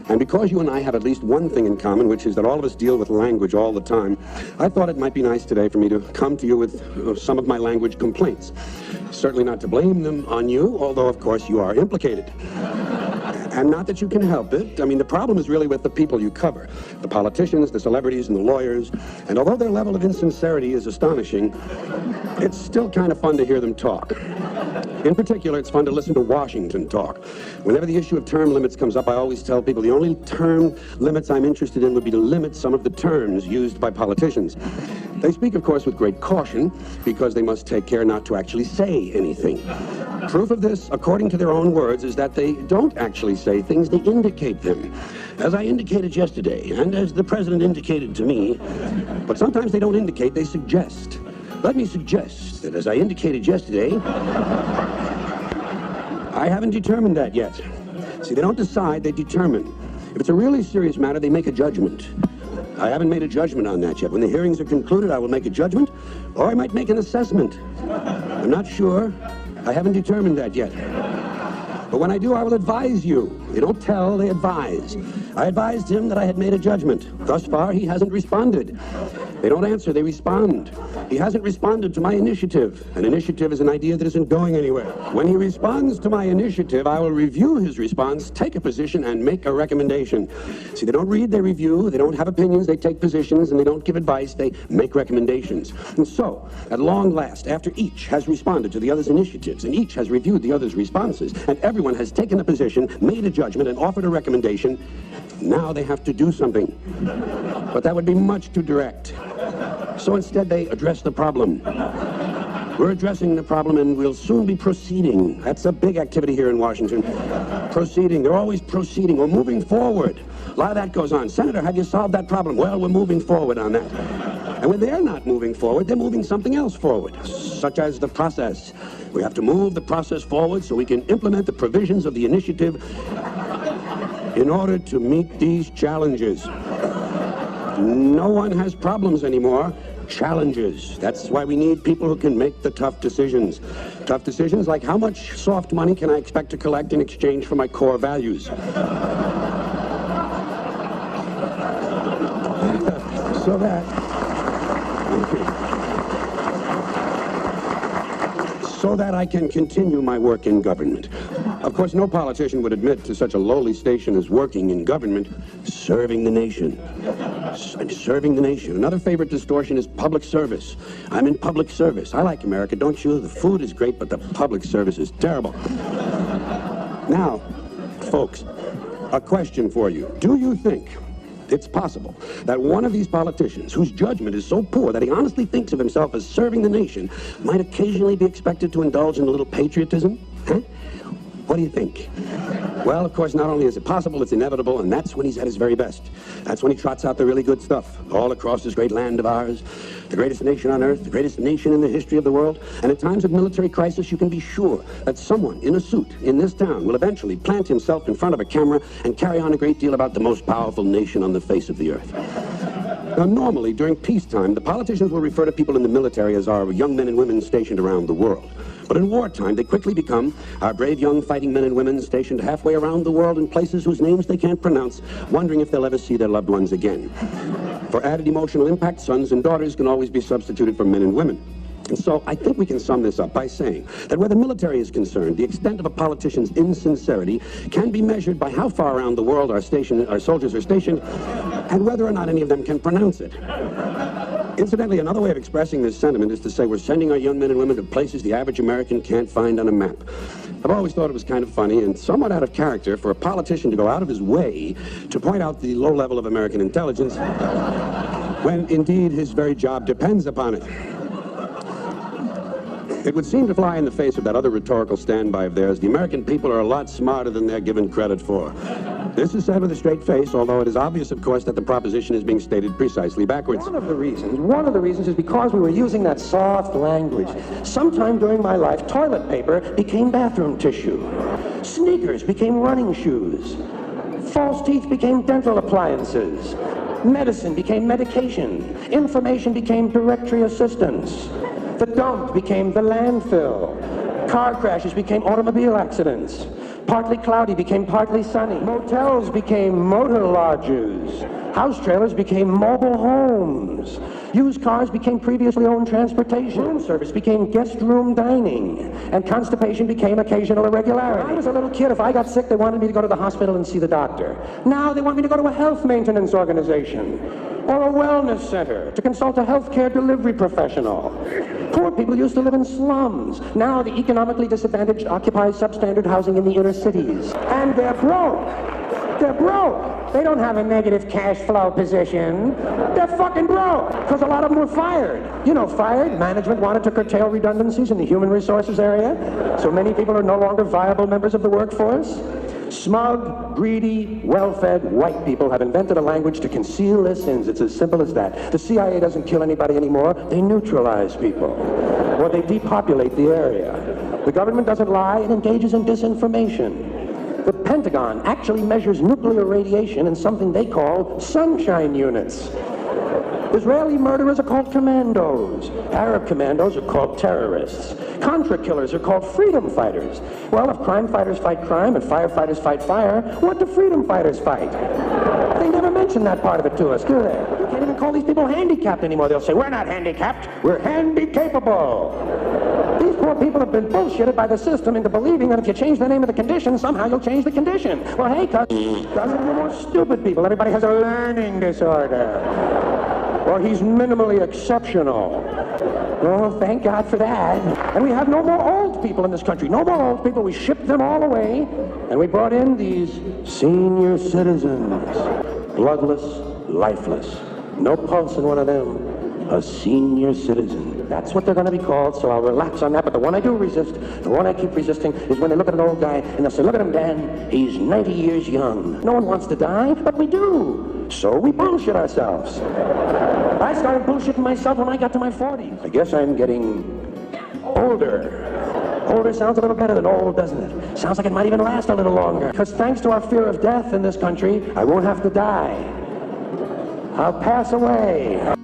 And because you and I have at least one thing in common, which is that all of us deal with language all the time, I thought it might be nice today for me to come to you with some of my language complaints. Certainly not to blame them on you, although of course you are implicated. And not that you can help it. I mean, the problem is really with the people you cover. The politicians, the celebrities, and the lawyers. And although their level of insincerity is astonishing, it's still kind of fun to hear them talk. In particular, it's fun to listen to Washington talk. Whenever the issue of term limits comes up, I always tell people the only term limits I'm interested in would be to limit some of the terms used by politicians. They speak, of course, with great caution, because they must take care not to actually say anything. Proof of this, according to their own words, is that they don't actually say things, they indicate them. As I indicated yesterday, and as the president indicated to me, but sometimes they don't indicate, they suggest. Let me suggest that as I indicated yesterday, I haven't determined that yet. See, they don't decide, they determine. If it's a really serious matter, they make a judgment. I haven't made a judgment on that yet. When the hearings are concluded, I will make a judgment, or I might make an assessment. I'm not sure. I haven't determined that yet. But when I do, I will advise you. They don't tell, they advise. I advised him that I had made a judgment. Thus far, he hasn't responded. They don't answer, they respond. He hasn't responded to my initiative. An initiative is an idea that isn't going anywhere. When he responds to my initiative, I will review his response, take a position, and make a recommendation. See, they don't read, they review. They don't have opinions, they take positions, and they don't give advice, they make recommendations. And so, at long last, after each has responded to the other's initiatives, and each has reviewed the other's responses, and everyone has taken a position, made a judgment, and offered a recommendation, now they have to do something. But that would be much too direct. So instead, they address the problem. We're addressing the problem, and we'll soon be proceeding. That's a big activity here in Washington. Proceeding. They're always proceeding or moving forward. A lot of that goes on. Senator, have you solved that problem? Well, we're moving forward on that. And when they're not moving forward, they're moving something else forward, such as the process. We have to move the process forward so we can implement the provisions of the initiative in order to meet these challenges. No one has problems anymore. Challenges. That's why we need people who can make the tough decisions. Tough decisions like how much soft money can I expect to collect in exchange for my core values? So that I can continue my work in government. Of course, no politician would admit to such a lowly station as working in government, serving the nation. I'm serving the nation. Another favorite distortion is public service. I'm in public service. I like America, don't you? The food is great, but the public service is terrible. Now, folks, a question for you. Do you think it's possible that one of these politicians, whose judgment is so poor that he honestly thinks of himself as serving the nation, might occasionally be expected to indulge in a little patriotism? Huh? What do you think? Well, of course, not only is it possible, it's inevitable, and that's when he's at his very best. That's when he trots out the really good stuff, all across this great land of ours, the greatest nation on earth, the greatest nation in the history of the world. And at times of military crisis, you can be sure that someone in a suit in this town will eventually plant himself in front of a camera and carry on a great deal about the most powerful nation on the face of the earth. Now, normally, during peacetime, the politicians will refer to people in the military as our young men and women stationed around the world. But in wartime, they quickly become our brave young fighting men and women stationed halfway around the world in places whose names they can't pronounce, wondering if they'll ever see their loved ones again. For added emotional impact, sons and daughters can always be substituted for men and women. And so I think we can sum this up by saying that where the military is concerned, the extent of a politician's insincerity can be measured by how far around the world our soldiers are stationed and whether or not any of them can pronounce it. Incidentally, another way of expressing this sentiment is to say we're sending our young men and women to places the average American can't find on a map. I've always thought it was kind of funny and somewhat out of character for a politician to go out of his way to point out the low level of American intelligence when indeed his very job depends upon it. It would seem to fly in the face of that other rhetorical standby of theirs. The American people are a lot smarter than they're given credit for. This is said with a straight face, although it is obvious, of course, that the proposition is being stated precisely backwards. One of the reasons is because we were using that soft language. Sometime during my life, toilet paper became bathroom tissue. Sneakers became running shoes. False teeth became dental appliances. Medicine became medication. Information became directory assistance. The dump became the landfill. Car crashes became automobile accidents. Partly cloudy became partly sunny. Motels became motor lodges. House trailers became mobile homes. Used cars became previously owned transportation. Room service became guest room dining. And constipation became occasional irregularity. When I was a little kid, if I got sick, they wanted me to go to the hospital and see the doctor. Now they want me to go to a health maintenance organization or a wellness center to consult a healthcare delivery professional. Poor people used to live in slums. Now the economically disadvantaged occupy substandard housing in the inner cities. And they're broke. They're broke. They don't have a negative cash flow position. They're fucking broke, because a lot of them were fired. You know, fired. Management wanted to curtail redundancies in the human resources area, so many people are no longer viable members of the workforce. Smug, greedy, well-fed white people have invented a language to conceal their sins. It's as simple as that. The CIA doesn't kill anybody anymore. They neutralize people, or they depopulate the area. The government doesn't lie. It engages in disinformation. The Pentagon actually measures nuclear radiation in something they call sunshine units. Israeli murderers are called commandos. Arab commandos are called terrorists. Contra killers are called freedom fighters. Well, if crime fighters fight crime and firefighters fight fire, what do freedom fighters fight? They never mention that part of it to us, do they? You can't even call these people handicapped anymore. They'll say, we're not handicapped, we're handy-capable. These poor people have been bullshitted by the system into believing that if you change the name of the condition, somehow you'll change the condition. Well, hey, cousin, you're more stupid people. Everybody has a learning disorder. Or he's minimally exceptional. Oh, thank God for that. And we have no more old people in this country. No more old people. We shipped them all away. And we brought in these senior citizens. Bloodless, lifeless. No pulse in one of them. A senior citizen. That's what they're going to be called, so I'll relax on that. But the one I do resist, the one I keep resisting, is when they look at an old guy and they'll say, look at him, Dan, he's 90 years young. No one wants to die, but we do. So we bullshit ourselves. I started bullshitting myself when I got to my 40s. I guess I'm getting older. Older sounds a little better than old, doesn't it? Sounds like it might even last a little longer. Because thanks to our fear of death in this country, I won't have to die. I'll pass away.